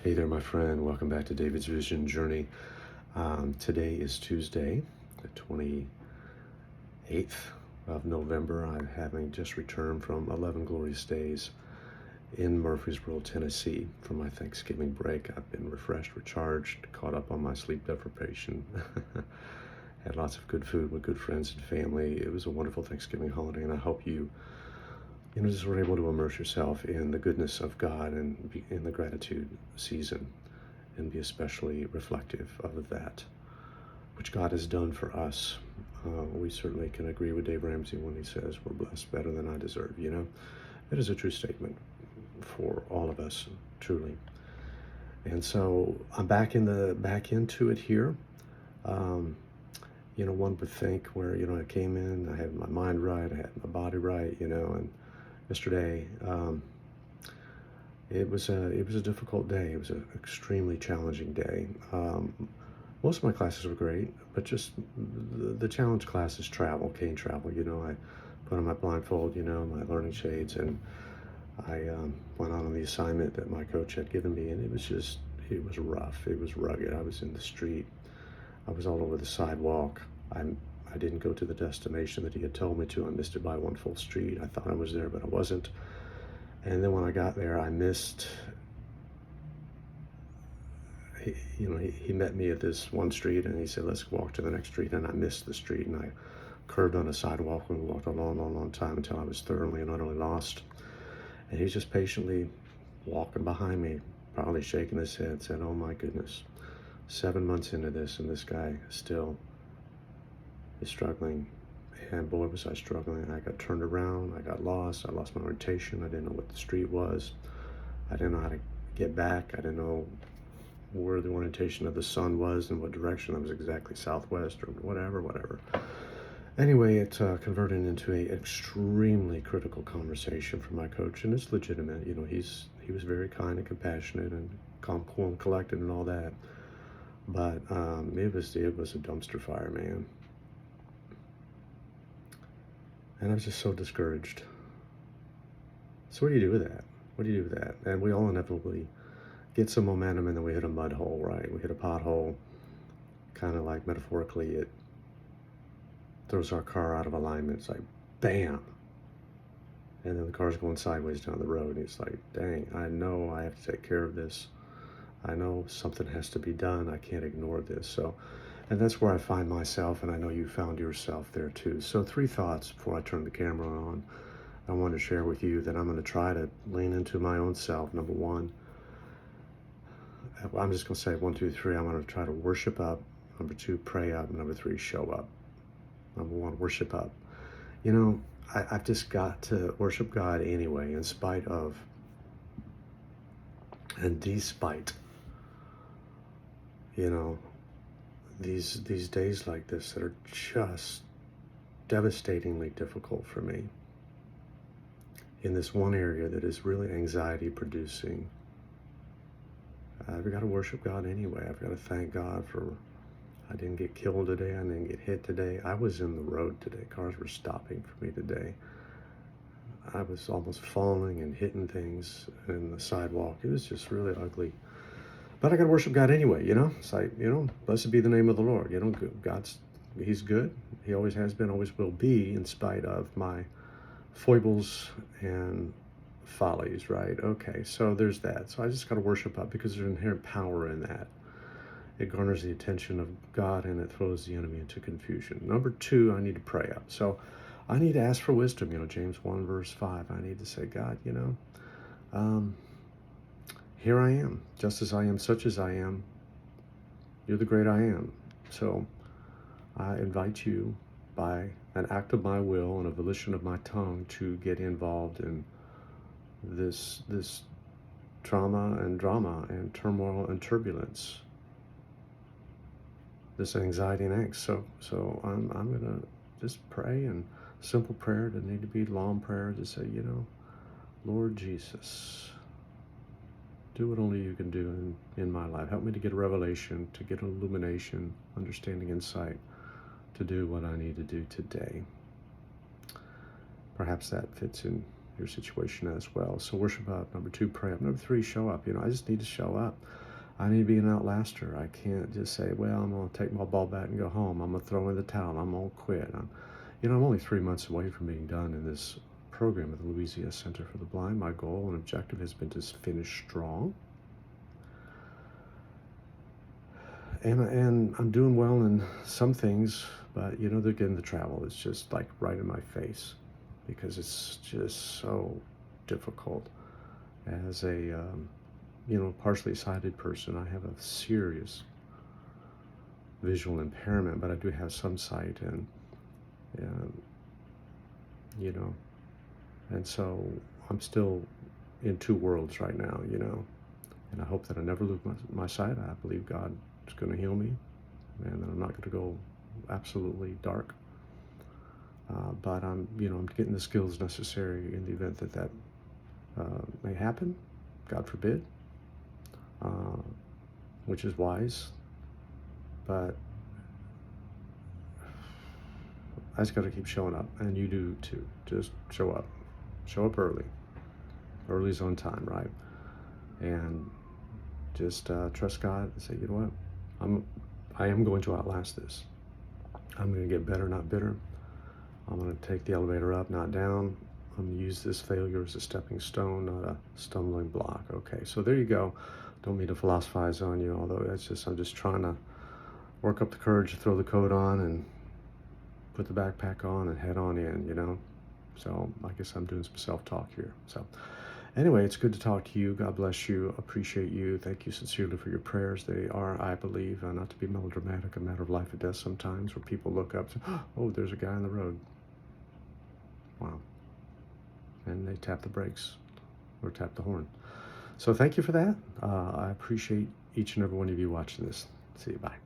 Hey there, my friend. Welcome back to David's Vision Journey. Today is Tuesday, the 28th of November. I'm having just returned from 11 glorious days in Murfreesboro, Tennessee for my Thanksgiving break. I've been refreshed, recharged, caught up on my sleep deprivation. Had lots of good food with good friends and family. It was a wonderful Thanksgiving holiday, and I hope you just were able to immerse yourself in the goodness of God and be in the gratitude season and be especially reflective of that, which God has done for us. We certainly can agree with Dave Ramsey when he says we're blessed better than I deserve. It is a true statement for all of us, truly. And so I'm back into it here. One would think where, I came in, I had my mind right, I had my body right, and yesterday, it was a difficult day. It was an extremely challenging day. Most of my classes were great, but just the challenge classes, cane travel. I put on my blindfold, my learning shades, and I went on the assignment that my coach had given me, and it was rough. It was rugged. I was in the street. I was all over the sidewalk. I didn't go to the destination that he had told me to. I missed it by one full street. I thought I was there, but I wasn't. And then when I got there, I missed. He met me at this one street, and he said, "Let's walk to the next street." And I missed the street, and I curved on a sidewalk and walked a long, long, long time until I was thoroughly and utterly lost. And he's just patiently walking behind me, probably shaking his head, said, "Oh my goodness, 7 months into this, and this guy still is struggling." And boy, was I struggling. I got turned around. I got lost. I lost my orientation. I didn't know what the street was. I didn't know how to get back. I didn't know where the orientation of the sun was and what direction. I was exactly southwest or whatever. Anyway, it converted into an extremely critical conversation for my coach, and it's legitimate. He was very kind and compassionate and calm, cool, and collected and all that. But it was a dumpster fire, man. And I was just so discouraged. So what do you do with that? What do you do with that? And we all inevitably get some momentum, and then we hit a mud hole, right? We hit a pothole, kind of like metaphorically, it throws our car out of alignment. It's like, bam. And then the car's going sideways down the road. And it's like, dang, I know I have to take care of this. I know something has to be done. I can't ignore this. And that's where I find myself, and I know you found yourself there too. So 3 thoughts before I turn the camera on. I want to share with you that I'm going to try to lean into my own self. Number 1, I'm just going to say 1, 2, 3. I'm going to try to worship up. Number 2, pray up. Number 3, show up. Number 1, worship up. I've just got to worship God anyway, in spite of and despite, these days like this that are just devastatingly difficult for me in this one area that is really anxiety producing. I've got to worship God anyway. I've got to thank God for I didn't get killed today. I didn't get hit today. I was in the road today. Cars were stopping for me today. I was almost falling and hitting things in the sidewalk. It was just really ugly. But I got to worship God anyway, It's like, blessed be the name of the Lord. He's good. He always has been, always will be, in spite of my foibles and follies, right? Okay, so there's that. So I just got to worship up because there's inherent power in that. It garners the attention of God, and it throws the enemy into confusion. Number 2, I need to pray up. So I need to ask for wisdom. James 1 verse 5. I need to say, God, here I am, just as I am, such as I am. You're the great I am. So I invite you by an act of my will and a volition of my tongue to get involved in this trauma and drama and turmoil and turbulence, this anxiety and angst. So I'm gonna just pray, and simple prayer. Doesn't need to be long prayer. To say, Lord Jesus, do what only you can do in my life. Help me to get a revelation, to get an illumination, understanding, insight, to do what I need to do today. Perhaps that fits in your situation as well. So worship up. Number 2, pray up. Number 3, show up. I just need to show up. I need to be an outlaster. I can't just say, well, I'm going to take my ball bat and go home. I'm going to throw in the towel. I'm going to quit. I'm only 3 months away from being done in this program at the Louisiana Center for the Blind. My goal and objective has been to finish strong. And I'm doing well in some things, but they're getting the travel. It's just like right in my face because it's just so difficult. As a partially sighted person, I have a serious visual impairment, but I do have some sight, and and so I'm still in two worlds right now, and I hope that I never lose my sight. I believe God is going to heal me, and that I'm not going to go absolutely dark. But I'm getting the skills necessary in the event that may happen, God forbid, which is wise. But I just got to keep showing up, and you do too. Just show up. Show up early. Early's on time, right? And just trust God and say, you know what? I am going to outlast this. I'm going to get better, not bitter. I'm going to take the elevator up, not down. I'm going to use this failure as a stepping stone, not a stumbling block. Okay, so there you go. Don't mean to philosophize on you, although I'm just trying to work up the courage to throw the coat on and put the backpack on and head on in, So I guess I'm doing some self-talk here. So anyway, it's good to talk to you. God bless you. Appreciate you. Thank you sincerely for your prayers. They are, I believe, not to be melodramatic, a matter of life and death sometimes, where people look up and say, oh, there's a guy on the road. Wow. And they tap the brakes or tap the horn. So thank you for that. I appreciate each and every one of you watching this. See you. Bye.